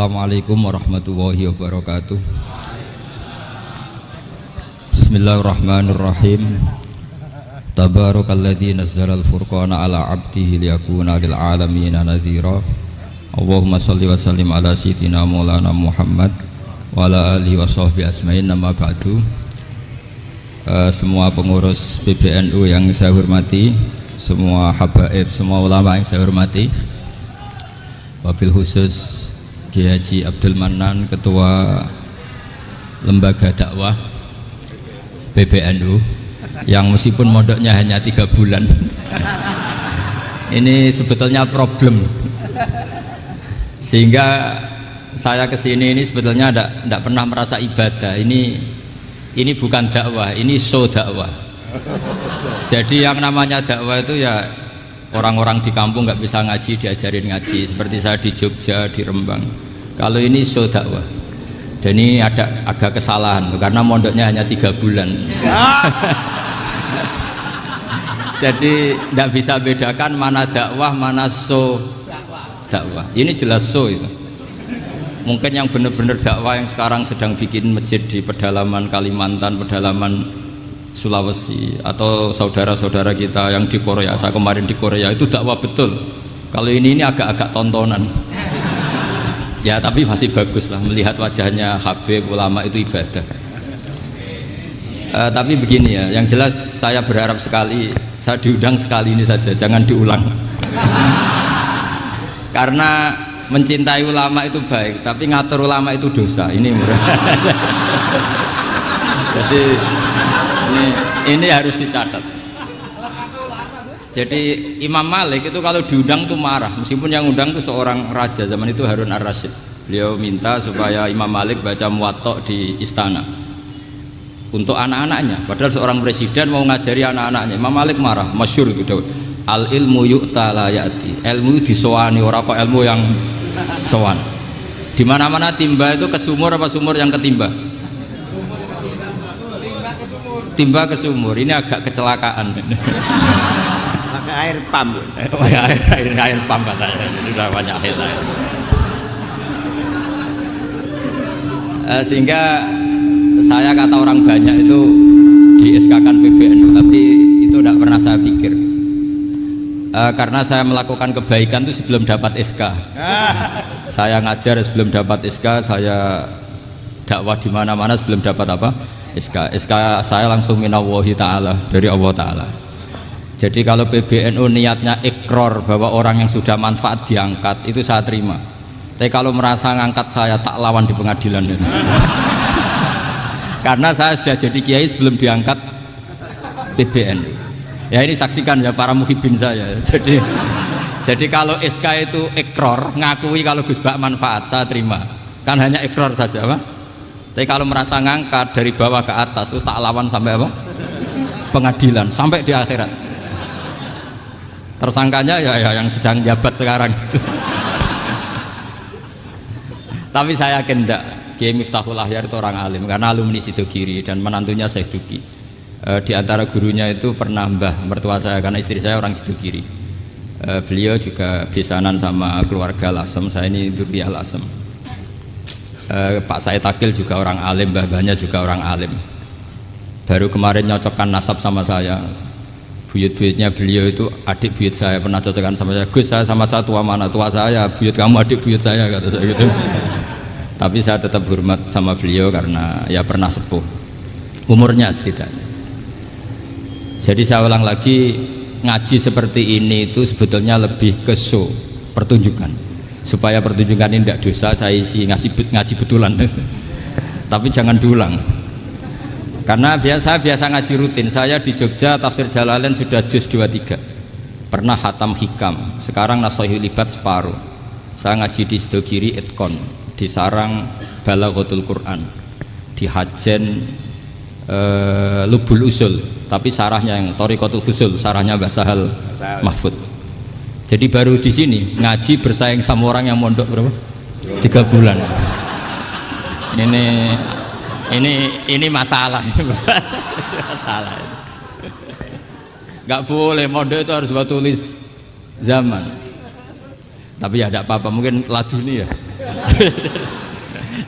Assalamualaikum warahmatullahi wabarakatuh. Bismillahirrahmanirrahim. Tabarakalladzi nazzalal furqana ala 'abdihi liyakuna lil 'alamin nadhira. Allahumma shalli wa sallim ala sayyidina Maulana Muhammad wa ala alihi wa sahbihi asma'in. Nama ba'du. Semua pengurus PBNU yang saya hormati, semua habaib, semua ulama yang saya hormati, wabil khusus Kiai Haji Abdul Manan, Ketua Lembaga Dakwah PBNU, yang meskipun mondoknya hanya 3 bulan ini sebetulnya problem, sehingga saya kesini ini sebetulnya tidak pernah merasa ibadah. Ini bukan dakwah, ini show dakwah. Jadi yang namanya dakwah itu ya orang-orang di kampung nggak bisa ngaji, diajarin ngaji. Seperti saya di Jogja, di Rembang. Kalau ini show dakwah. Dan ini ada agak kesalahan karena mondoknya hanya 3 bulan. Jadi tidak bisa bedakan mana dakwah, mana show dakwah. Ini jelas show itu. Mungkin yang benar-benar dakwah yang sekarang sedang bikin masjid di pedalaman Kalimantan, pedalaman Sulawesi, atau saudara-saudara kita yang di Korea. Saya kemarin di Korea itu dakwah betul. Kalau ini agak-agak tontonan. Ya tapi masih bagus lah, melihat wajahnya habib ulama itu ibadah. Tapi begini ya, yang jelas saya berharap sekali, saya diundang sekali ini saja, jangan diulang. Karena mencintai ulama itu baik, tapi ngatur ulama itu dosa. Ini jadi ini harus dicatat. Jadi Imam Malik itu kalau diundang tuh marah, meskipun yang undang itu seorang raja zaman itu, Harun ar-Rasyid. Beliau minta supaya Imam Malik baca Muwatta di istana untuk anak-anaknya, padahal seorang presiden mau ngajari anak-anaknya. Imam Malik marah, masyhur gitu, al ilmu yu'ta la ya'ti, ilmu disowani, ora apa ilmu yang sowan. Di mana-mana timba itu ke sumur apa sumur yang ketimba? Timba ke sumur. Ini agak kecelakaan. Pakai air pam. air pam katanya. Ini udah banyak air. Sehingga saya kata orang banyak itu di SK-kan PBNU, tapi itu tidak pernah saya pikir. Karena saya melakukan kebaikan itu sebelum dapat SK. Saya ngajar sebelum dapat SK, saya dakwah di mana-mana sebelum dapat apa? SK. SK saya langsung minallahi ta'ala, dari Allah Ta'ala. Jadi kalau PBNU niatnya ikrar bahwa orang yang sudah manfaat diangkat, itu saya terima. Tapi kalau merasa ngangkat saya, tak lawan di pengadilan. Karena saya sudah jadi kiai sebelum diangkat PBNU. Ya ini saksikan ya para muhibin saya. Jadi kalau SK itu ikrar, ngakui kalau Gus Bak manfaat, saya terima. Kan hanya ikrar saja, Pak. Tapi kalau merasa ngangkat dari bawah ke atas, itu tak lawan sampai apa? Pengadilan, sampai di akhirat. Tersangkanya ya yang sedang jabat sekarang itu. Tapi saya yakin enggak, Kiai Miftahul Ahyar itu orang alim karena alumni Sidogiri dan menantunya Syekh Duki. Di antara gurunya itu pernah mbah mertua saya, karena istri saya orang Sidogiri. Beliau juga besanan sama keluarga Lasem, saya ini Durriyah Lasem. Pak Said Akil juga orang alim, mbah-mbahnya juga orang alim. Baru kemarin nyocokkan nasab sama saya. Buyut-buyutnya beliau itu adik buyut saya, pernah cocokkan sama saya. Gus, saya sama saya tua mana? Tua saya, buyut kamu adik buyut saya, kata saya gitu. Tapi saya tetap hormat sama beliau karena ya pernah sepuh umurnya setidaknya. Jadi saya ulang lagi, ngaji seperti ini itu sebetulnya lebih ke show, pertunjukan. Supaya pertunjukan ini tidak dosa, saya isi ngaji betulan. Tapi jangan diulang. Karena biasa ngaji rutin. Saya di Jogja tafsir Jalalain sudah juz 23. Pernah khatam hikam. Sekarang Nashahul Ibad separuh. Saya ngaji di Sidogiri Itkon, di Sarang Balaghatul Quran, di Hajen Lubul Usul, tapi sarahnya yang Thariqatul Husul, sarahnya Mbah Sahal Mahfud. Jadi baru di sini ngaji bersaing sama orang yang mondok berapa? 3 bulan. Ini masalah. Masalah. Nggak boleh mondok itu harus buat tulis zaman. Tapi ya tidak apa-apa, mungkin laduni ya.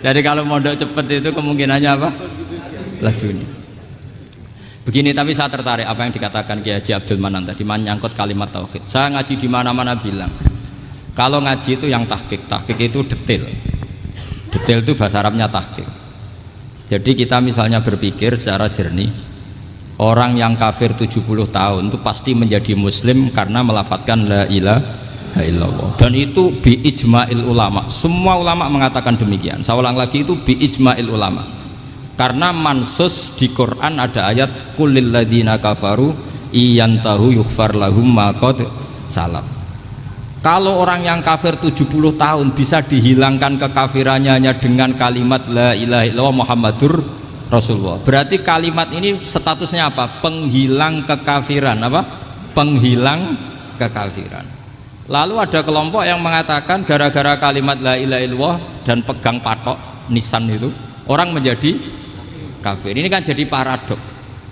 Jadi kalau mondok cepet itu kemungkinannya apa? Laduni. Begini, tapi saya tertarik apa yang dikatakan Kiai Haji Abdul Manan tadi menyangkut kalimat tauhid. Saya ngaji di mana-mana bilang, kalau ngaji itu yang tahqiq itu detail. Detail itu bahasa Arabnya tahqiq. Jadi kita misalnya berpikir secara jernih, orang yang kafir 70 tahun itu pasti menjadi muslim karena melafadzkan la ilaha illallah. Dan itu bi ijma'il ulama. Semua ulama mengatakan demikian. Saya ulang lagi, itu bi ijma'il ulama. Karena mansus di Quran ada ayat kulil ladina kafaru iyantahu yughfar lahum ma qad salaf. Kalau orang yang kafir 70 tahun bisa dihilangkan kekafirannya hanya dengan kalimat la ilaha illallah Muhammadur Rasulullah. Berarti kalimat ini statusnya apa? Penghilang kekafiran, apa? Penghilang kekafiran. Lalu ada kelompok yang mengatakan gara-gara kalimat la ilaha illallah dan pegang patok nisan itu orang menjadi kafir. Ini kan jadi paradok.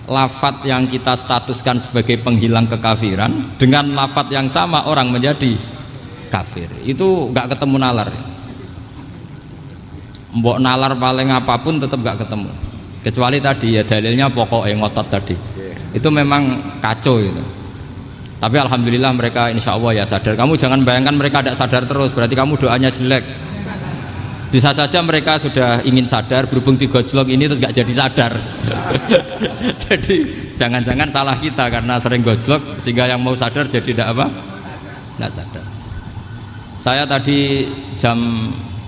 Lafadz yang kita statuskan sebagai penghilang kekafiran dengan lafadz yang sama orang menjadi kafir. Itu nggak ketemu nalar. Mbok nalar paling apapun tetap nggak ketemu. Kecuali tadi ya dalilnya pokok ngotot tadi. Itu memang kacau itu. Tapi alhamdulillah mereka insya Allah ya sadar. Kamu jangan bayangkan mereka tidak sadar terus, berarti kamu doanya jelek. Bisa saja mereka sudah ingin sadar, berhubung digojlok ini terus nggak jadi sadar. Jadi jangan-jangan salah kita karena sering gojlok sehingga yang mau sadar jadi tidak apa? Nggak sadar. Saya tadi jam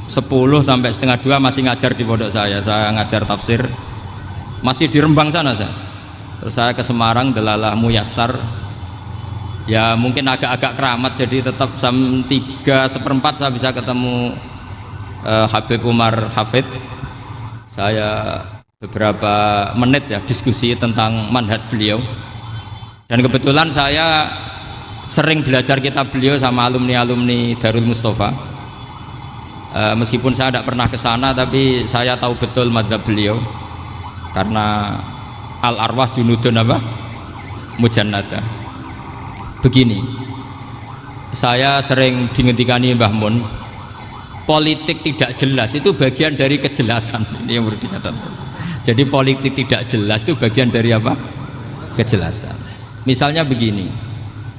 10 sampai setengah 2 masih ngajar di pondok saya ngajar tafsir. Masih di Rembang sana saya. Terus saya ke Semarang Delalah Muyassar. Ya mungkin agak-agak keramat, jadi tetap jam 3:04 saya bisa ketemu Habib Umar Hafid. Saya beberapa menit ya diskusi tentang manhaj beliau. Dan kebetulan saya sering belajar kitab beliau sama alumni-alumni Darul Mustafa. Meskipun saya tidak pernah ke sana, tapi saya tahu betul mazhab beliau. Karena al-arwah junudun apa? Mujannada. Begini, saya sering dingendikani Mbah Mun, politik tidak jelas itu bagian dari kejelasan. Ini yang perlu dicatat. Jadi politik tidak jelas itu bagian dari apa? Kejelasan. Misalnya begini,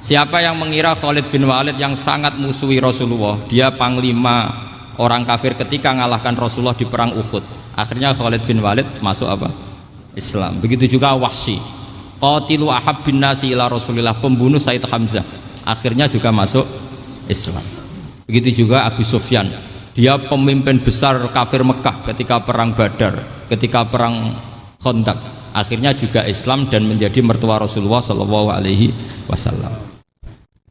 siapa yang mengira Khalid bin Walid yang sangat musuhi Rasulullah, dia panglima orang kafir ketika ngalahkan Rasulullah di perang Uhud, akhirnya Khalid bin Walid masuk apa? Islam. Begitu juga Wahsy, qatilu ahabbin nasi ila Rasulillah, pembunuh Said Hamzah, akhirnya juga masuk Islam. Begitu juga Abu Sufyan, dia pemimpin besar kafir Mekah ketika perang Badar, ketika perang Khandaq, akhirnya juga Islam dan menjadi mertua Rasulullah Shallallahu Alaihi Wasallam.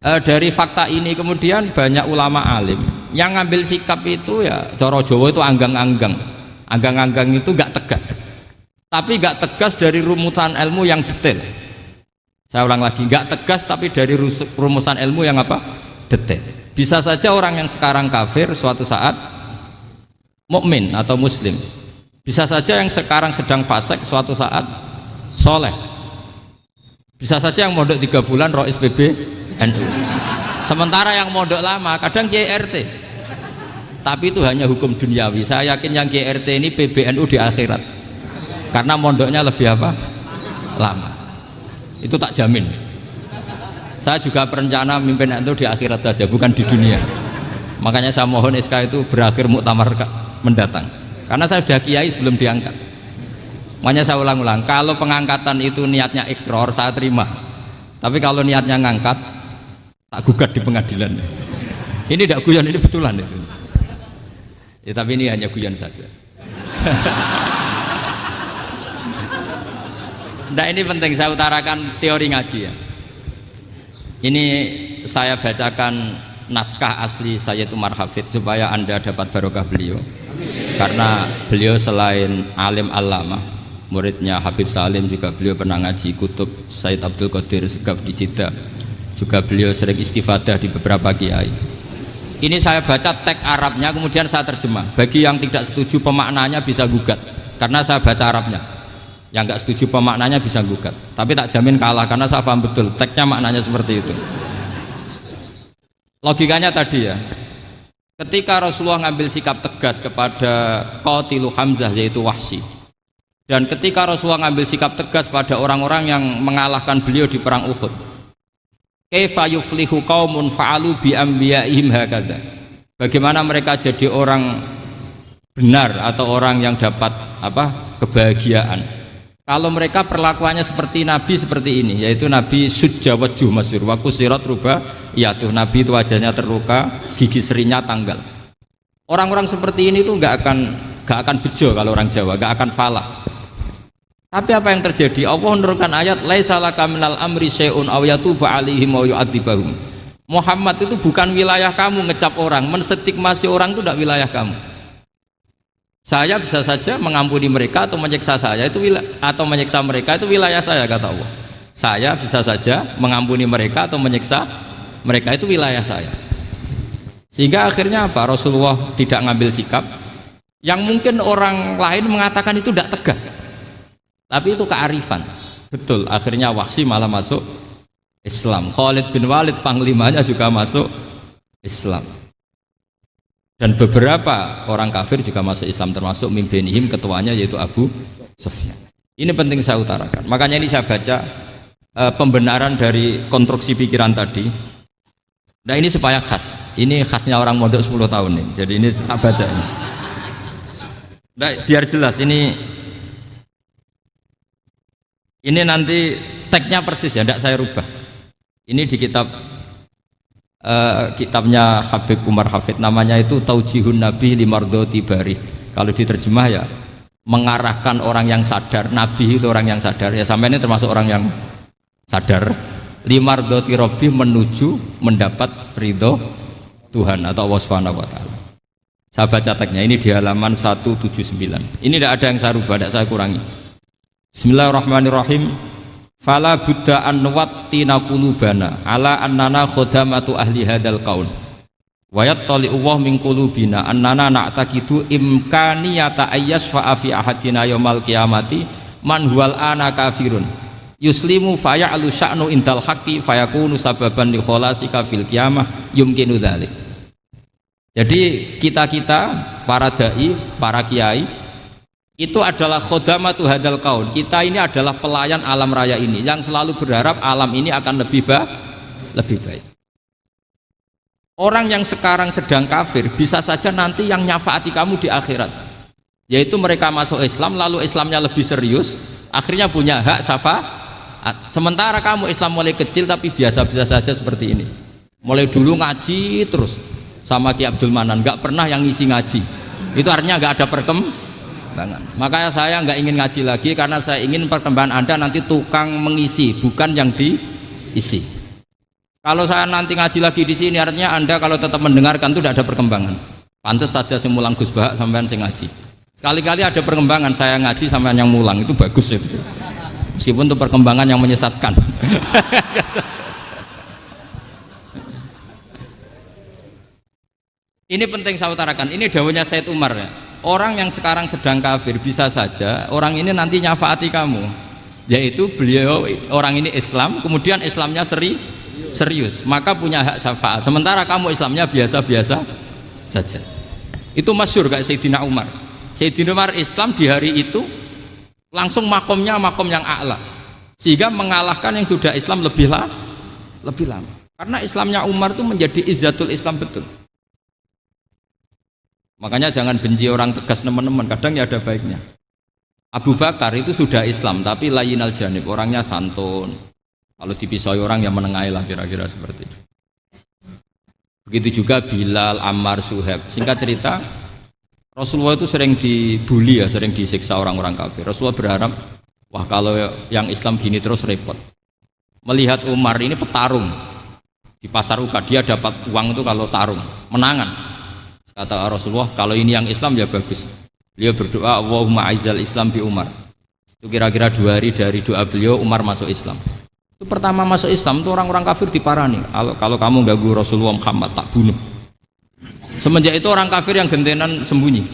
Dari fakta ini kemudian banyak ulama alim yang ngambil sikap itu ya coro Jawa itu anggang-anggang itu nggak tegas, tapi nggak tegas dari rumusan ilmu yang detail. Saya ulang lagi, nggak tegas tapi dari rumusan ilmu yang apa? Detail. Bisa saja orang yang sekarang kafir suatu saat mukmin atau muslim. Bisa saja yang sekarang sedang fasik suatu saat soleh. Bisa saja yang mondok 3 bulan rois PB NU. Sementara yang mondok lama kadang Kiai RT. Tapi itu hanya hukum duniawi. Saya yakin yang Kiai RT ini PBNU di akhirat. Karena mondoknya lebih apa? Lama. Itu tak jamin. Saya juga berencana mimpin NU di akhirat saja, bukan di dunia. Makanya saya mohon SK itu berakhir muktamar mendatang. Karena saya sudah kiai sebelum diangkat. Makanya saya ulang-ulang, kalau pengangkatan itu niatnya ikrar, saya terima. Tapi kalau niatnya ngangkat, tak gugat di pengadilan. Ini tidak guyon, ini betulan itu. Ya, tapi ini hanya guyon saja. Nah, ini penting saya utarakan teori ngaji ya. Ini saya bacakan naskah asli Sayyid Umar Hafid supaya Anda dapat barokah beliau. Karena beliau selain alim allamah, muridnya Habib Salim, juga beliau pernah ngaji kutub Sayyid Abdul Qadir Segaf di Jeddah. Juga beliau sering istifadah di beberapa kiai. Ini saya baca teks Arabnya kemudian saya terjemah. Bagi yang tidak setuju pemaknanya bisa gugat, karena saya baca Arabnya. Yang nggak setuju pemaknanya bisa gugat, tapi tak jamin kalah karena saya paham betul teksnya maknanya seperti itu. Logikanya tadi ya, ketika Rasulullah ngambil sikap tegas kepada Qatilu Hamzah yaitu Wahsy, dan ketika Rasulullah ngambil sikap tegas pada orang-orang yang mengalahkan beliau di perang Uhud, kaifa yuflihu qaumun fa'alu bi anbiya'ihim hakadha, bagaimana mereka jadi orang benar atau orang yang dapat kebahagiaan kalau mereka perlakuannya seperti Nabi seperti ini, yaitu Nabi sujja wajhuh masyhur wa kusirat ruba, yaitu Nabi itu wajahnya terluka, gigi serinya tanggal. Orang-orang seperti ini tuh nggak akan bejo kalau orang Jawa, nggak akan falah. Tapi apa yang terjadi? Allah menurunkan ayat laisa laka minal amri syai'un aw yatuba 'alaihim aw yu'adzibahum. Muhammad itu bukan wilayah kamu ngecap orang, menstigmasi orang itu tidak wilayah kamu. Saya bisa saja mengampuni mereka atau menyiksa saya itu atau menyiksa mereka itu wilayah saya, kata Allah. Saya bisa saja mengampuni mereka atau menyiksa mereka itu wilayah saya. Sehingga akhirnya apa? Rasulullah tidak ngambil sikap yang mungkin orang lain mengatakan itu tidak tegas. Tapi itu kearifan. Betul, akhirnya Wahsy malah masuk Islam. Khalid bin Walid panglimanya juga masuk Islam. Dan beberapa orang kafir juga masuk Islam, termasuk mimbenihim, ketuanya yaitu Abu Sufyan. Ini penting saya utarakan. Makanya ini saya baca pembenaran dari konstruksi pikiran tadi. Nah ini supaya khas. Ini khasnya orang mondok 10 tahun nih. Jadi ini tak baca ini. Nah, biar jelas ini nanti tagnya persis ya, tidak saya rubah. Ini di kitabnya Habib Umar Hafid, namanya itu Taujihun Nabi Limardoti Bari. Kalau diterjemah ya mengarahkan orang yang sadar. Nabi itu orang yang sadar ya, sampai ini termasuk orang yang sadar. Limardoti Rabbi, menuju mendapat ridho Tuhan atau Allah Subhanahu wa taala. Saya baca tagnya ini di halaman 179. Ini tidak ada yang saya rubah, tidak saya kurangi. Bismillahirrahmanirrahim. Fala buddha an nuwattina qulubana ala annana khodamatu ahli hadal qaul wa yattali Allah min qulubina annana na'taqidu imkaniyata ayyasfa'a fi ahadina yaumal qiyamati man huwal ana kafirun yuslimu faya'lu sya'nu indal haqqi fayakunu sababan li kholasika fil qiyamah yumkinu dzalik. Jadi kita para dai, para kiai itu adalah khodamatu hadal kaun. Kita ini adalah pelayan alam raya ini yang selalu berharap alam ini akan lebih baik. Orang yang sekarang sedang kafir bisa saja nanti yang nyafaati kamu di akhirat, yaitu mereka masuk Islam lalu Islamnya lebih serius, akhirnya punya hak syafaat. Sementara kamu Islam mulai kecil tapi biasa-biasa saja seperti ini, mulai dulu ngaji terus sama Ki Abdul Manan, nggak pernah yang ngisi ngaji, itu artinya nggak ada perkembangan. Makanya saya nggak ingin ngaji lagi karena saya ingin perkembangan Anda nanti tukang mengisi, bukan yang diisi. Kalau saya nanti ngaji lagi di sini artinya Anda kalau tetap mendengarkan itu tidak ada perkembangan. Pantes saja sing mulang Gus Bahak sampean sing ngaji. Sekali-kali ada perkembangan, saya ngaji sampean yang mulang, itu bagus itu. Meskipun itu perkembangan yang menyesatkan. Ini penting saya utarakan. Ini dawuhnya Said Umar ya. Orang yang sekarang sedang kafir bisa saja orang ini nanti nyafaati kamu, yaitu beliau orang ini Islam, kemudian Islamnya serius, maka punya hak syafaat. Sementara kamu Islamnya biasa-biasa saja. Itu masyhur kayak Sayyidina Umar. Sayyidina Umar Islam di hari itu langsung makomnya makom yang a'la, sehingga mengalahkan yang sudah Islam lebih lama. Karena Islamnya Umar itu menjadi izzatul Islam betul. Makanya jangan benci orang tegas teman-teman, kadang ya ada baiknya. Abu Bakar itu sudah Islam tapi layinal janib, orangnya santun. Kalau dipisoi orang yang menengahi lah, kira-kira seperti itu. Begitu juga Bilal, Ammar, Suhaib. Singkat cerita, Rasulullah itu sering dibully ya, sering disiksa orang-orang kafir. Rasulullah berharap, wah kalau yang Islam gini terus repot. Melihat Umar ini petarung di pasar Uka, dia dapat uang itu kalau tarung, menangan. Kata Rasulullah, kalau ini yang Islam ya bagus. Beliau berdoa, Allahumma aizal Islam bi Umar. Itu kira-kira 2 hari dari doa beliau, Umar masuk Islam. Itu pertama masuk Islam itu orang-orang kafir diparani. Kalau kamu ganggu Rasulullah Muhammad tak bunuh. Semenjak itu orang kafir yang gentenan sembunyi.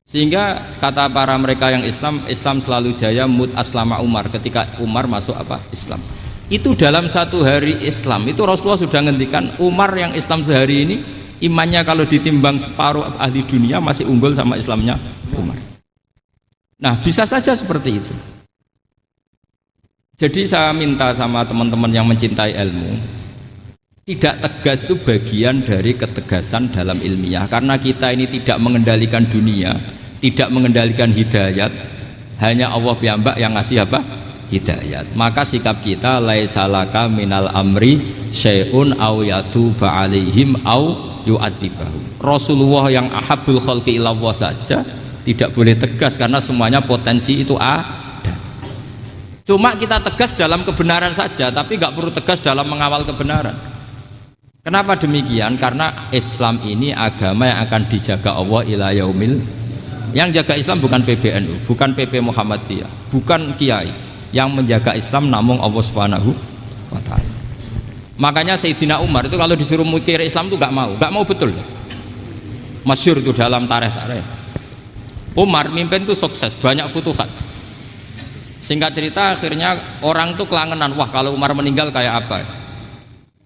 Sehingga kata para mereka yang Islam selalu jaya mut aslama Umar, ketika Umar masuk Islam. Itu dalam satu hari Islam itu Rasulullah sudah ngendikan Umar yang Islam sehari ini imannya kalau ditimbang separuh ahli dunia masih unggul sama Islamnya Umar. Nah bisa saja seperti itu. Jadi saya minta sama teman-teman yang mencintai ilmu, tidak tegas itu bagian dari ketegasan dalam ilmiah, karena kita ini tidak mengendalikan dunia, tidak mengendalikan hidayat, hanya Allah piyambak yang ngasih apa? Hidayat. Maka sikap kita laisalaka minal amri syai'un aw yatuba alaihim aw yu'adzibahum. Rasulullah yang ahabbul khalqi ilallah saja tidak boleh tegas karena semuanya potensi itu ada. Cuma kita tegas dalam kebenaran saja, tapi nggak perlu tegas dalam mengawal kebenaran. Kenapa demikian? Karena Islam ini agama yang akan dijaga Allah ila yaumil. Yang jaga Islam bukan PBNU, bukan PP Muhammadiyah, bukan kiai. Yang menjaga Islam namun Allah Subhanahu wa taala. Makanya Sayyidina Umar itu kalau disuruh mikir Islam itu gak mau betul. Masyhur itu dalam tarikh-tarikh. Umar mimpin itu sukses, banyak futuhat. Singkat cerita akhirnya orang tuh kelangenan, wah kalau Umar meninggal kayak apa?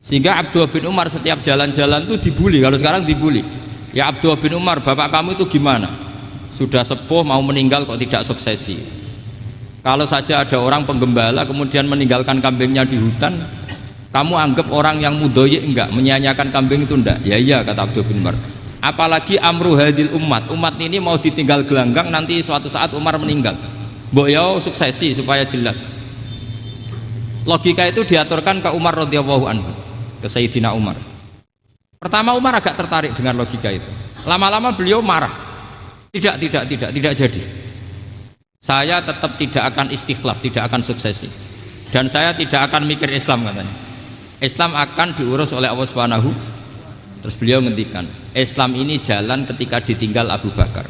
Sehingga Abdullah bin Umar setiap jalan-jalan tuh dibully. Kalau sekarang dibully, ya Abdullah bin Umar, bapak kamu itu gimana? Sudah sepuh mau meninggal kok tidak suksesi. Kalau saja ada orang penggembala kemudian meninggalkan kambingnya di hutan, kamu anggap orang yang mudoyik enggak, menyia-nyiakan kambing itu enggak? Ya iya, kata Abdullah bin Umar. Apalagi amru hadil umat ini mau ditinggal gelanggang, nanti suatu saat Umar meninggal. Mbok yo suksesi supaya jelas. Logika itu diaturkan ke Umar radhiyallahu anhu, ke Sayyidina Umar. Pertama Umar agak tertarik dengan logika itu. Lama-lama beliau marah. Tidak jadi. Saya tetap tidak akan istikhlaf, tidak akan suksesi. Dan saya tidak akan mikir Islam, katanya. Islam akan diurus oleh Allah Subhanahu. Terus beliau ngendikan, Islam ini jalan ketika ditinggal Abu Bakar.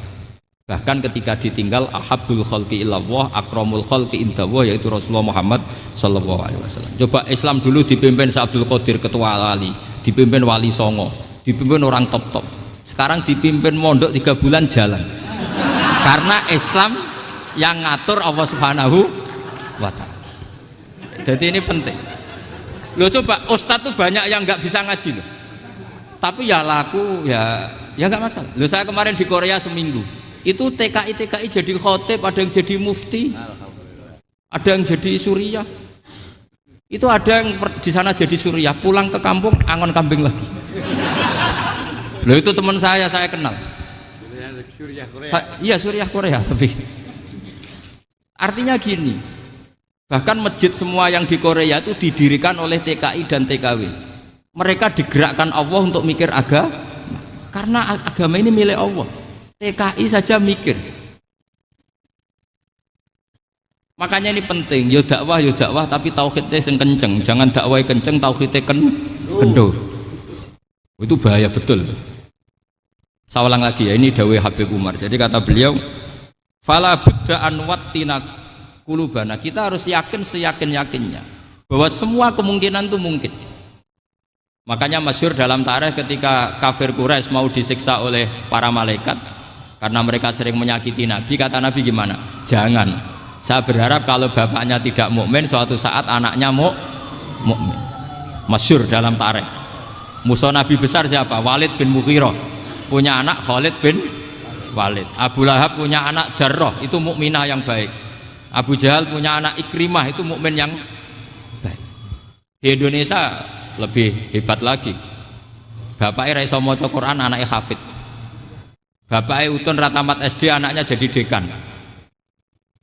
Bahkan ketika ditinggal ahabbul khalqi ilallah akramul khalqi indallah, yaitu Rasulullah Muhammad sallallahu alaihi wasallam. Coba Islam dulu dipimpin Abdul Qadir ketua wali, dipimpin Wali Songo, dipimpin orang top. Sekarang dipimpin mondok 3 bulan jalan. Karena Islam yang ngatur Allah Subhanahu wa taala. Jadi ini penting. Loh coba ustadz tuh banyak yang nggak bisa ngaji loh. Tapi ya laku ya nggak masalah. Loh saya kemarin di Korea seminggu. Itu TKI jadi khotib, ada yang jadi mufti, ada yang jadi suriah. Itu ada yang di sana jadi suriah, pulang ke kampung angon kambing lagi. Loh itu teman saya kenal. Suriah Korea. Iya suriah Korea tapi. Artinya gini, bahkan masjid semua yang di Korea itu didirikan oleh TKI dan TKW. Mereka digerakkan Allah untuk mikir agama, karena agama ini milik Allah. TKI saja mikir. Makanya ini penting, yo dakwah tapi tauhidnya sing kenceng, jangan dakwah kenceng tauhidnya kendor. Itu bahaya betul. Saya ulang lagi ya, ini dawuh Habib Umar. Jadi kata beliau, fala budda an wattina kulubana, kita harus yakin seyakin-yakinnya bahwa semua kemungkinan itu mungkin. Makanya masyhur dalam tarikh ketika kafir Quraisy mau disiksa oleh para malaikat karena mereka sering menyakiti Nabi, kata Nabi gimana? Jangan. Saya berharap kalau bapaknya tidak mukmin, suatu saat anaknya mukmin. Masyhur dalam tarikh. Musuh Nabi besar siapa? Walid bin Mughirah. Punya anak Khalid bin Walid. Abu Lahab punya anak Darrah, itu mukminah yang baik. Abu Jahal punya anak Ikrimah, itu mukmin yang baik. Di Indonesia lebih hebat lagi. Bapaknya raiso maca Quran, anaknya hafid. Bapaknya utun ratamat SD, anaknya jadi dekan.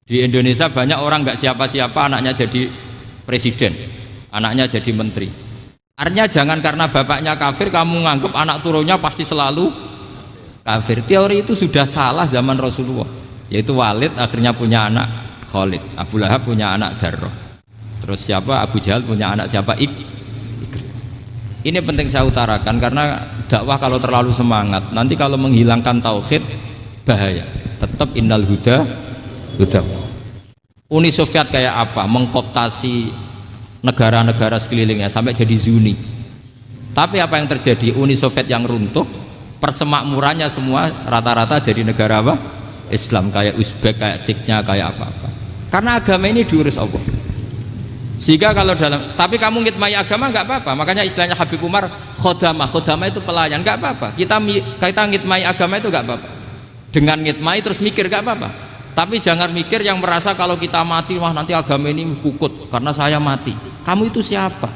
Di Indonesia banyak orang nggak siapa-siapa, anaknya jadi presiden, anaknya jadi menteri. Artinya jangan karena bapaknya kafir kamu nganggep anak turunnya pasti selalu kafir. Teori itu sudah salah zaman Rasulullah. Yaitu Walid akhirnya punya anak Khalid, Abu Lahab punya anak Darrah. Terus siapa? Abu Jahal punya anak siapa? Ini penting saya utarakan karena dakwah kalau terlalu semangat, nanti kalau menghilangkan tauhid bahaya. Tetap innal huda. Uni Soviet kayak apa? Mengkooptasi negara-negara sekelilingnya sampai jadi Zuni. Tapi apa yang terjadi? Uni Soviet yang runtuh, persemakmurannya semua rata-rata jadi negara apa? Islam, kayak Uzbek, kayak Ceknya, kayak apa-apa. Karena agama ini diurus Allah. Sehingga kalau tapi kamu ngitmai agama nggak apa-apa. Makanya istilahnya Habib Umar khodamah itu pelayan, nggak apa-apa. Kita ngitmai agama itu nggak apa-apa. Dengan ngitmai terus mikir nggak apa-apa. Tapi jangan mikir yang merasa kalau kita mati, wah nanti agama ini kukut karena saya mati. Kamu itu siapa?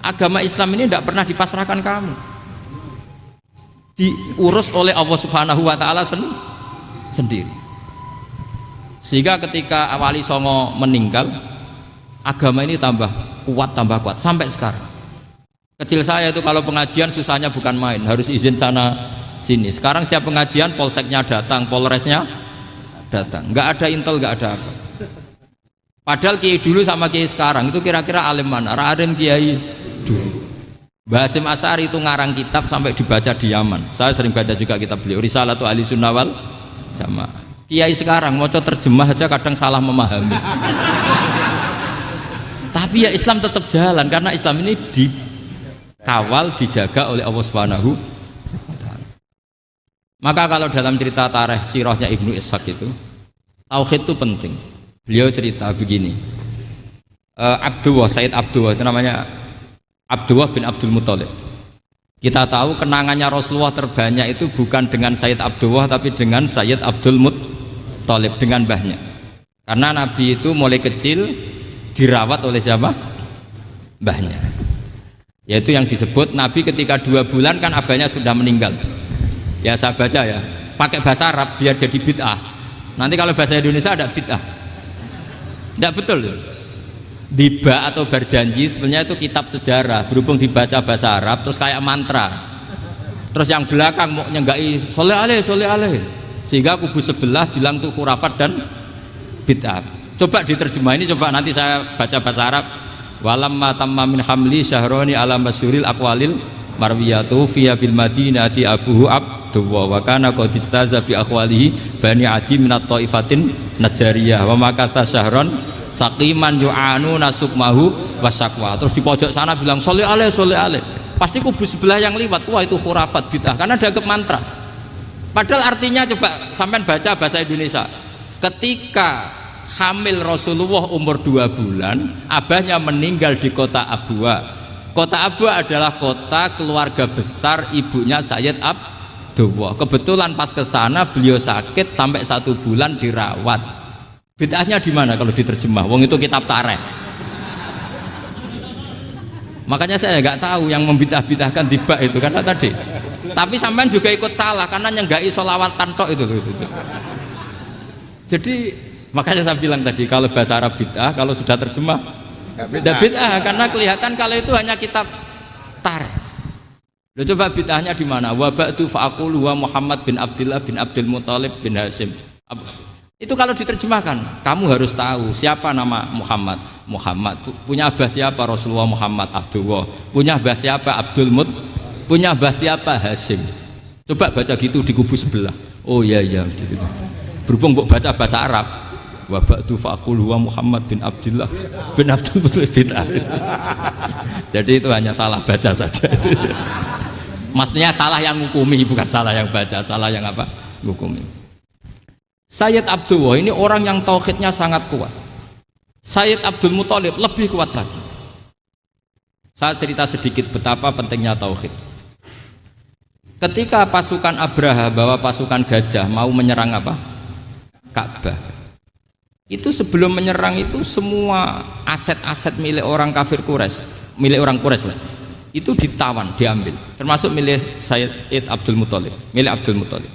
Agama Islam ini tidak pernah dipasrahkan kamu. Diurus oleh Allah Subhanahu wa taala sendiri. Sehingga ketika Wali Songo meninggal, agama ini tambah kuat sampai sekarang. Kecil saya itu kalau pengajian susahnya bukan main, harus izin sana sini. Sekarang setiap pengajian polseknya datang, polresnya datang, nggak ada intel, nggak ada apa. Padahal kiai dulu sama kiai sekarang itu kira-kira alim mana? Alim kiai dulu. Mbah Hasyim Asy'ari itu ngarang kitab sampai dibaca di Yaman. Saya sering baca juga kitab beliau, Risalatu Ahli Sunnah wal Jamaah. Kiai sekarang mau terjemah aja kadang salah memahami. Tapi ya Islam tetap jalan karena Islam ini dikawal, dijaga oleh Allah Subhanahu wa taala. Maka kalau dalam cerita tarikh sirahnya Ibnu Ishaq itu, tauhid itu penting. Beliau cerita begini. Sayyid Abdullah itu namanya Abdullah bin Abdul Muthalib. Kita tahu kenangannya Rasulullah terbanyak itu bukan dengan Sayyid Abdullah tapi dengan Sayyid Abdul Muthalib, dengan mbahnya. Karena Nabi itu mulai kecil dirawat oleh siapa? Mbahnya. Yaitu yang disebut Nabi ketika 2 bulan kan abahnya sudah meninggal. Ya saya baca ya, pakai bahasa Arab biar jadi bid'ah. Nanti kalau bahasa Indonesia ada bid'ah. Tidak betul tuh. Diba atau berjanji sebenarnya itu kitab sejarah, berhubung dibaca bahasa Arab terus kayak mantra. Terus yang belakang mau nyenggai soleh aleh, sehingga kubu sebelah bilang tuh khurafat dan bid'ah. Coba diterjemah ini, coba nanti saya baca bahasa Arab. Walamma tamma min hamli syahroni ala masyuril aqwalil marwiyatu fiya bil madinati abuhu abdullah wa kana qad istaza bi aqwalihi bani adi minat taifatin najariyah wa makatha syahron saqiman yu'anu nasukmahu wasakwa. Terus di pojok sana bilang soleh aleh. Pasti kubu sebelah yang liwat, wah itu khurafat bid'ah karena dianggap mantra. Padahal artinya coba sampean baca bahasa Indonesia. Ketika hamil Rasulullah umur 2 bulan, abahnya meninggal di kota Abwa. Kota Abwa adalah kota keluarga besar ibunya Sayyid Abdullah. Kebetulan pas ke sana beliau sakit sampai 1 bulan dirawat. Bid'ahnya di mana kalau diterjemah? Wong itu kitab tarikh. Makanya saya nggak tahu yang membidah-bidahkan tiba itu karena tadi. Tapi sampean juga ikut salah karena nyenggai sholawat tantok itu. Jadi makanya saya bilang tadi kalau bahasa Arab bid'ah, kalau sudah terjemah bid'ah karena kelihatan kalau itu hanya kitab tarikh. Loh, coba bid'ahnya di mana? Wa ba'du fa'aqulu wa Muhammad bin Abdullah bin Abdul Muthalib bin Hasyim. Itu kalau diterjemahkan, kamu harus tahu siapa nama Muhammad. Muhammad punya abah siapa? Rasulullah Muhammad Abdullah. Punya abah siapa? Abdul Mut. Punya abah siapa? Hasyim. Coba baca gitu di kubu sebelah. Oh iya gitu. Berhubung baca bahasa Arab. Wa ba'du fa'aqulu wa Muhammad bin Abdullah bin Abdul Muthalib bin Hasyim. Jadi itu hanya salah baca saja. Maksudnya salah yang hukumi, bukan salah yang baca, salah yang apa? Hukumi. Sayyid Abdullah ini orang yang tauhidnya sangat kuat. Sayyid Abdul Muthalib lebih kuat lagi. Saya cerita sedikit betapa pentingnya tauhid. Ketika pasukan Abraha bawa pasukan gajah mau menyerang apa? Ka'bah. Itu sebelum menyerang itu semua aset-aset milik orang kafir Quraisy, milik orang Quraisy lah. Itu ditawan, diambil, termasuk milik Sayyid Abdul Muthalib, milik Abdul Muthalib.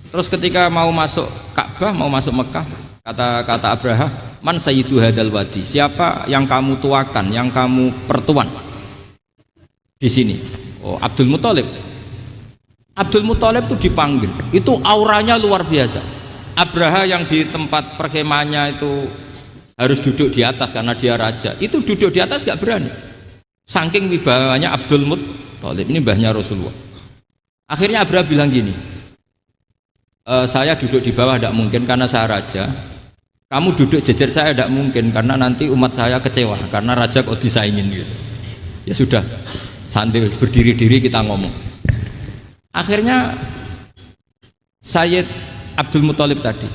Terus ketika mau masuk Ka'bah, mau masuk Mekah, kata Abraha, man sayyidu hadal wadi, siapa yang kamu tuakan, yang kamu pertuan di sini? Oh, Abdul Muthalib. Abdul Muthalib itu dipanggil, itu auranya luar biasa. Abraha yang di tempat perkemahannya itu harus duduk di atas karena dia raja, itu duduk di atas gak berani. Saking wibawanya Abdul Muthalib, ini mbahnya Rasulullah. Akhirnya Abraha bilang gini, saya duduk di bawah tidak mungkin karena saya raja. Kamu duduk jejer saya tidak mungkin karena nanti umat saya kecewa karena raja kok disaingin gitu. Ya sudah, sambil berdiri-diri kita ngomong. Akhirnya Sayyid Abdul Muthalib tadi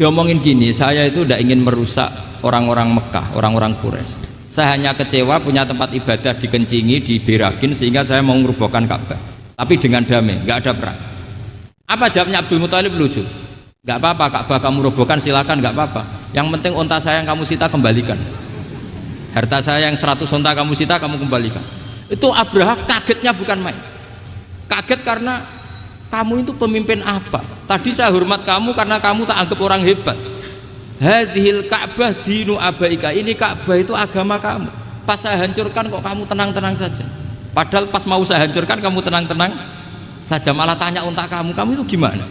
Diomongin gini, saya itu tidak ingin merusak orang-orang Mekah, orang-orang Quraisy. Saya hanya kecewa punya tempat ibadah dikencingi, diberakin sehingga saya mau merubuhkan Ka'bah. Tapi dengan damai, nggak ada perang. Apa jawabnya Abdul Muthalib? Lucu. Nggak apa-apa, Ka'bah kamu robohkan silakan, nggak apa-apa. Yang penting unta saya yang kamu sita kembalikan. Harta saya yang 100 unta kamu sita kamu kembalikan. Itu Abraha kagetnya bukan main. Kaget karena kamu itu pemimpin apa? Tadi saya hormat kamu karena kamu tak anggap orang hebat. Hadhil Ka'bah dinu abaika, ini Ka'bah itu agama kamu. Pas saya hancurkan kok kamu tenang-tenang saja. Padahal pas mau saya hancurkan kamu tenang-tenang saja, malah tanya unta kamu itu gimana?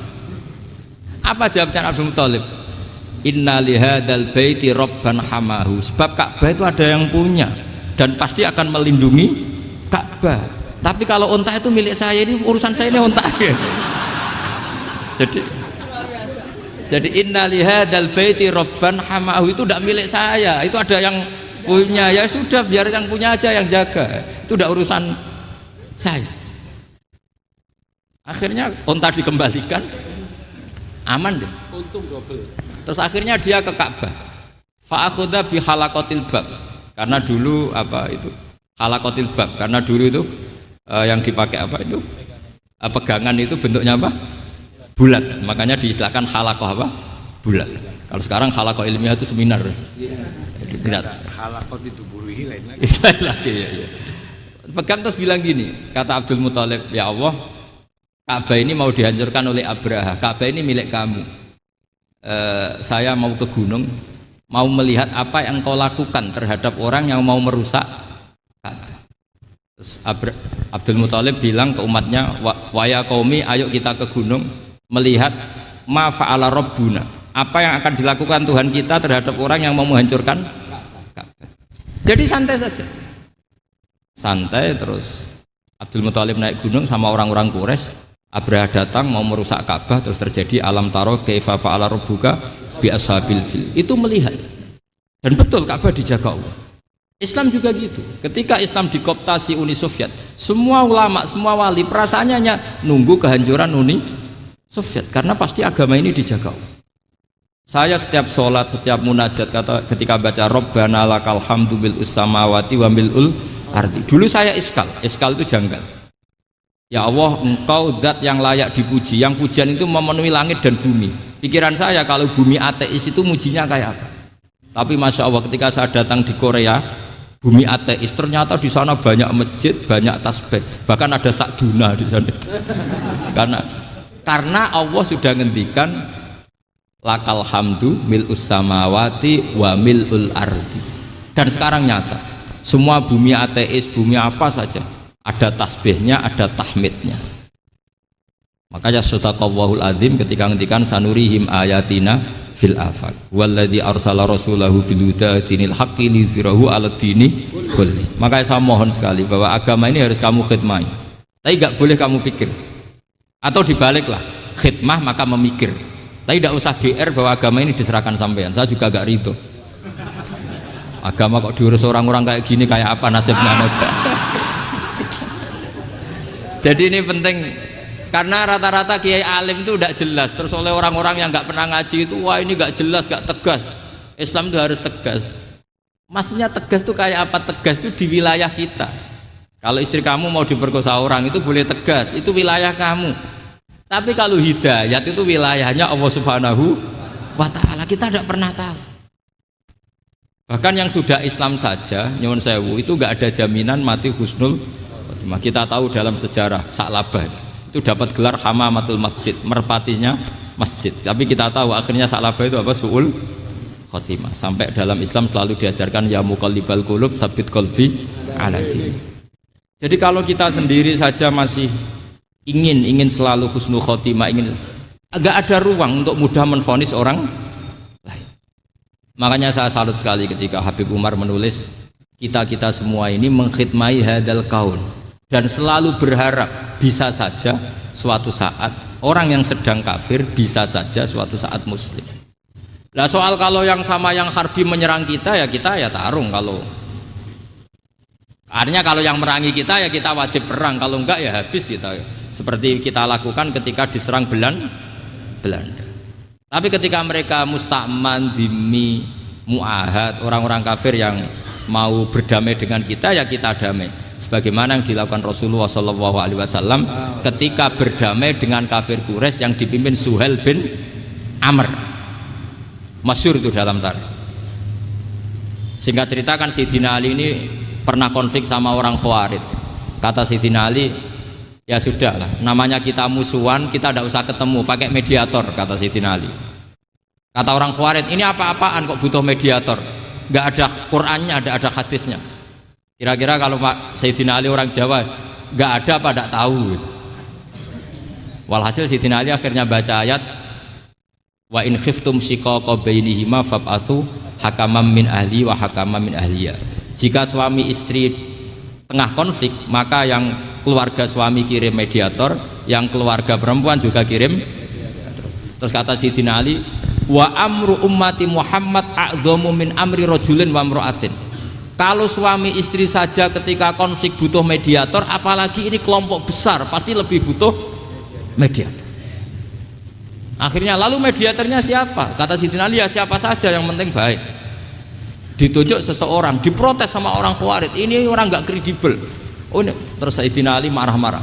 Apa jawabnya Abdul Muthalib? Inna lihadal baiti robban hamahu. Sebab Ka'bah itu ada yang punya dan pasti akan melindungi Ka'bah. Tapi kalau unta itu milik saya, ini urusan saya, ini unta. Jadi inna lihadal baiti robban hamahu itu tidak milik saya, itu ada yang punya. Ya sudah, biar yang punya aja yang jaga, itu tidak urusan saya. Akhirnya unta dikembalikan, aman deh, untung double. Terus akhirnya dia ke Ka'bah, fa'akhudha bi halaqatil bab, karena dulu apa itu halaqatil bab, karena dulu itu yang dipakai apa itu pegangan itu bentuknya apa, bulat, makanya diistilahkan halaqah apa, bulat. Kalau sekarang halaqah ilmiah itu seminar. Halaqah itu buruhi lain lagi. Ya. Pegang terus bilang gini, kata Abdul Muthalib, ya Allah, Ka'bah ini mau dihancurkan oleh Abraha, Ka'bah ini milik kamu. Saya mau ke gunung, mau melihat apa yang kau lakukan terhadap orang yang mau merusak Ka'bah. Terus Abdul Muthalib bilang ke umatnya, wa ya qaumi, ayo kita ke gunung melihat ma fa'ala rabbuna, apa yang akan dilakukan Tuhan kita terhadap orang yang mau menghancurkan Ka'bah. Jadi santai saja, santai. Terus Abdul Muthalib naik gunung sama orang-orang Quraisy. Abraha datang mau merusak Ka'bah, terus terjadi alam taro kaifa fa'ala rabbuka bi ashabil fil. Itu melihat, dan betul Ka'bah dijaga Allah. Islam juga gitu. Ketika Islam dikooptasi Uni Soviet, semua ulama, semua wali perasaannya hanya nunggu kehancuran Uni Soviet, karena pasti agama ini dijaga Allah. Saya setiap sholat, setiap munajat, ketika baca Rabbana lakal hamdu bil samawati wa mil'ul ardi. Dulu saya iskal itu janggal. Ya Allah, engkau zat yang layak dipuji, yang pujian itu memenuhi langit dan bumi. Pikiran saya kalau bumi ateis itu mujinya kayak apa? Tapi masya Allah, ketika saya datang di Korea, bumi ateis, ternyata di sana banyak masjid, banyak tasbih, bahkan ada sakduna di sana. Karena Allah sudah ngendikan lakal hamdu mil'us samawati wa mil'ul ardi. Dan sekarang nyata, semua bumi ateis, bumi apa saja, ada tasbihnya, ada tahmidnya. Makanya sadaqallahul adzim ketika ngendikan sanurihim ayatina fil afaq walladzi arsala rasulahu bil huda dinil haqqi liyuzhirahu 'alad dini kulli. Makanya saya mohon sekali bahwa agama ini harus kamu khidmah. Tapi enggak boleh kamu pikir. Atau dibaliklah, khidmah maka memikir. Tapi tidak usah GR bahwa agama ini diserahkan sampean. Saya juga agak rito. Agama kok diurus orang-orang kayak gini, kayak apa nasibnya? Jadi ini penting, karena rata-rata kiai alim itu tidak jelas. Terus oleh orang-orang yang nggak pernah ngaji itu, wah ini nggak jelas, nggak tegas. Islam itu harus tegas. Maksudnya tegas itu kayak apa? Tegas itu di wilayah kita. Kalau istri kamu mau diperkosa orang itu boleh tegas, itu wilayah kamu. Tapi kalau hidayat itu wilayahnya Allah Subhanahu wa Ta'ala, kita tidak pernah tahu. Bahkan yang sudah Islam saja, nyuwun sewu, itu nggak ada jaminan mati husnul. Kita tahu dalam sejarah Sa'labah itu dapat gelar hamamatul masjid, merpatinya masjid. Tapi kita tahu akhirnya Sa'labah itu apa? Su'ul khotimah. Sampai dalam Islam selalu diajarkan ya muqallibal qulub tsabbit qalbi ala din. Jadi kalau kita sendiri saja masih ingin selalu husnul khotimah, agak ada ruang untuk mudah menvonis orang lain. Makanya saya salut sekali ketika Habib Umar menulis kita semua ini mengkhidmai hadal kaun, dan selalu berharap bisa saja suatu saat orang yang sedang kafir bisa saja suatu saat muslim. Nah soal kalau yang sama yang harbi menyerang kita ya tarung. Kalau artinya kalau yang merangi kita ya kita wajib perang, kalau enggak ya habis kita. Seperti kita lakukan ketika diserang Belanda. Tapi ketika mereka musta'man, dhimmi, mu'ahad, orang-orang kafir yang mau berdamai dengan kita, ya kita damai. Sebagaimana yang dilakukan Rasulullah SAW ketika berdamai dengan kafir Quraisy yang dipimpin Suhail bin Amr. Masyhur itu dalam tarikh. Singkat cerita kan Sayyidina Ali ini pernah konflik sama orang Khawarij. Kata Sayyidina Ali, ya sudahlah, namanya kita musuhan, kita tidak usah ketemu, pakai mediator, kata Sayyidina Ali. Kata orang Khawarij, ini apa-apaan kok butuh mediator, nggak ada Qur'annya, ada hadisnya. Kira-kira kalau Pak Sayyidina Ali orang Jawa, nggak ada apa tidak tahu. Walhasil Sayyidina Ali akhirnya baca ayat, wa in khiftum shiqaqa bainihima fab'atsu hakamam min ahli wa hakamam min ahliya. Jika suami istri tengah konflik, maka yang keluarga suami kirim mediator, yang keluarga perempuan juga kirim. Terus kata Sayyidina Ali, wa amru ummati Muhammad a'dhamu min amri rajulin wa imra'atin. Kalau suami istri saja ketika konflik butuh mediator, apalagi ini kelompok besar pasti lebih butuh mediator. Akhirnya lalu mediatornya siapa? Kata Sayyidina Ali, ya siapa saja yang penting baik. Ditunjuk seseorang, diprotes sama orang Khawarij, ini orang nggak kredibel. Oh, ini. Terus Sayyidina Ali marah-marah.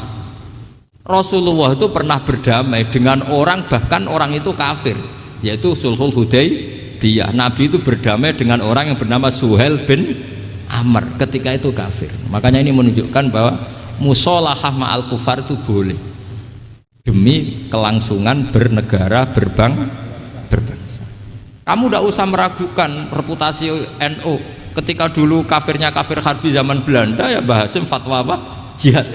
Rasulullah itu pernah berdamai dengan orang, bahkan orang itu kafir, yaitu Sulhul Hudaybiyah. Nabi itu berdamai dengan orang yang bernama Suhail bin Amr ketika itu kafir. Makanya ini menunjukkan bahwa musolahah ma'al kufar itu boleh demi kelangsungan bernegara, berbangsa. Kamu tidak usah meragukan reputasi NU. Ketika dulu kafirnya kafir harbi zaman Belanda, ya Mbah Hasim fatwa apa? Jihad.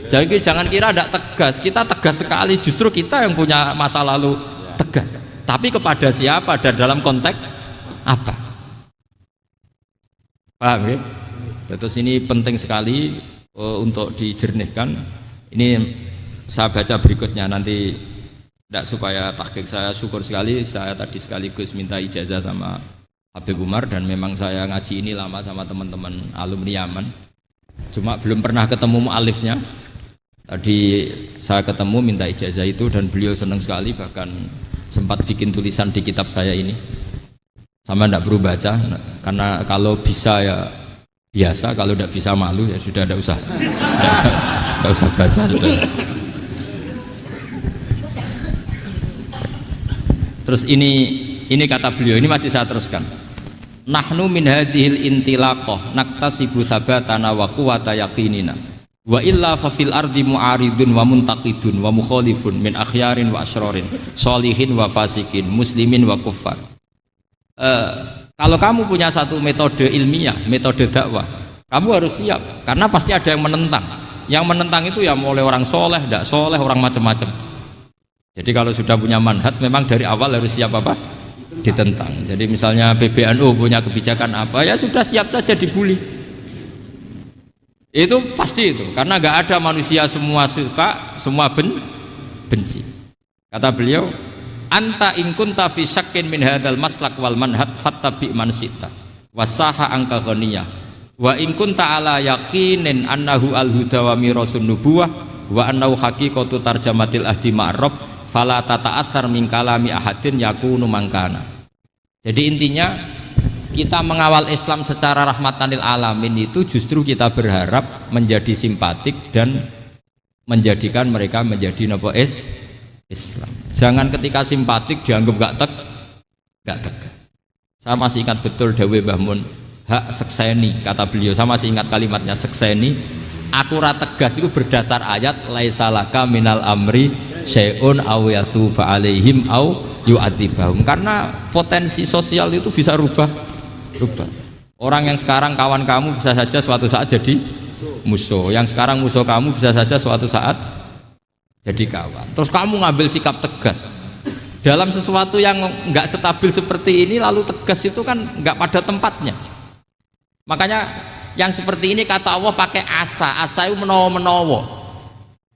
Jadi jangan kira tidak tegas, kita tegas sekali, justru kita yang punya masa lalu tegas. Tapi kepada siapa dan dalam konteks apa? Paham ya? Terus ini penting sekali untuk dijernihkan. Ini saya baca berikutnya nanti, tidak supaya tahqiq. Saya syukur sekali, saya tadi sekaligus minta ijazah sama Habib Umar, dan memang saya ngaji ini lama sama teman-teman alumni Yaman, cuma belum pernah ketemu mu'alifnya. Tadi saya ketemu minta ijazah itu dan beliau senang sekali, bahkan sempat bikin tulisan di kitab saya ini. Sama tidak perlu baca, karena kalau bisa ya biasa, kalau tidak bisa malu ya sudah, tidak usah baca sudah. Terus ini kata beliau, ini masih saya teruskan. Nahnu min hadhil intilaqah naktasibu thabatana wa quwwata yaqinina wa illa fa fil ardi mu'aridun wa muntaqidun wa mukhalifun min akhyarin wa asyrarin sholihin wa fasikin muslimin wa kuffar. Kalau kamu punya satu metode ilmiah, metode dakwah, kamu harus siap, karena pasti ada yang menentang. Yang menentang itu ya mulai orang soleh, tidak soleh, orang macam-macam. Jadi kalau sudah punya manhaj, memang dari awal harus siap apa? Ditentang. Jadi misalnya PBNU punya kebijakan apa, ya sudah siap saja dibully. Itu pasti itu, karena nggak ada manusia semua suka, semua benci. Kata beliau, anta in kunta fi syakkin min hadzal maslak wal manhaj fattabi man syi'ta wasaha angka ghaniyah wa in kunta ala yaqinin annahu al huda wa mirasun nubuwah wa annahu haqiqatu tarjamatil ahdi ma'rab fala tata'athar min kalami ahadin yakunu mangkana. Jadi intinya kita mengawal Islam secara rahmatan lil alamin itu justru kita berharap menjadi simpatik dan menjadikan mereka menjadi Islam. Jangan ketika simpatik dianggap gak tegas. Saya masih ingat betul dawuh Mbah Mun, hak sekseni, kata beliau, saya masih ingat kalimatnya, sekseni akurat tegas itu berdasar ayat laisalaka minal amri syai'un aw yatuba alaihim aw yu'adzibahum, karena potensi sosial itu bisa rubah. Orang yang sekarang kawan kamu bisa saja suatu saat jadi musuh, yang sekarang musuh kamu bisa saja suatu saat jadi kawan. Terus kamu ngambil sikap tegas dalam sesuatu yang nggak stabil seperti ini, lalu tegas itu kan nggak pada tempatnya. Makanya yang seperti ini kata Allah pakai asa itu menawa.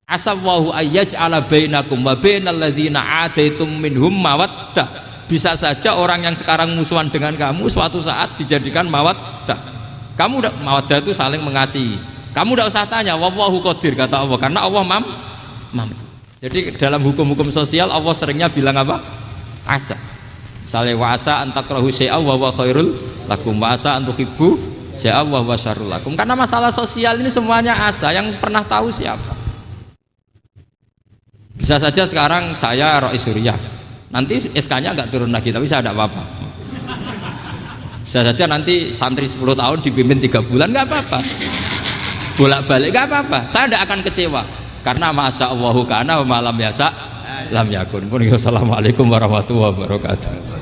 Asa wahu ayyaj'ala bainakum wa bainal ladzina ataitum minhum mawaddah. Bisa saja orang yang sekarang musuhan dengan kamu suatu saat dijadikan mawaddah. Kamu udah mawaddah itu saling mengasihi. Kamu udah usah tanya, wallahu qadir, kata Allah, karena Allah mampu. Jadi dalam hukum-hukum sosial Allah seringnya bilang apa? asa. Misalnya wasa antakrahu syai'a wa huwa khairul lakum, wasa antuhibbu syai'a wa huwa syarrul lakum. Karena masalah sosial ini semuanya asa, yang pernah tahu siapa? Bisa saja sekarang saya Rois Surya, nanti SK-nya nggak turun lagi, tapi saya tidak apa-apa. Bisa saja nanti santri 10 tahun dipimpin 3 bulan, nggak apa-apa. Bolak-balik nggak apa-apa, saya tidak akan kecewa. Karena masya Allahu kana wa malam yasa lam yakun. Assalamualaikum warahmatullahi wabarakatuh.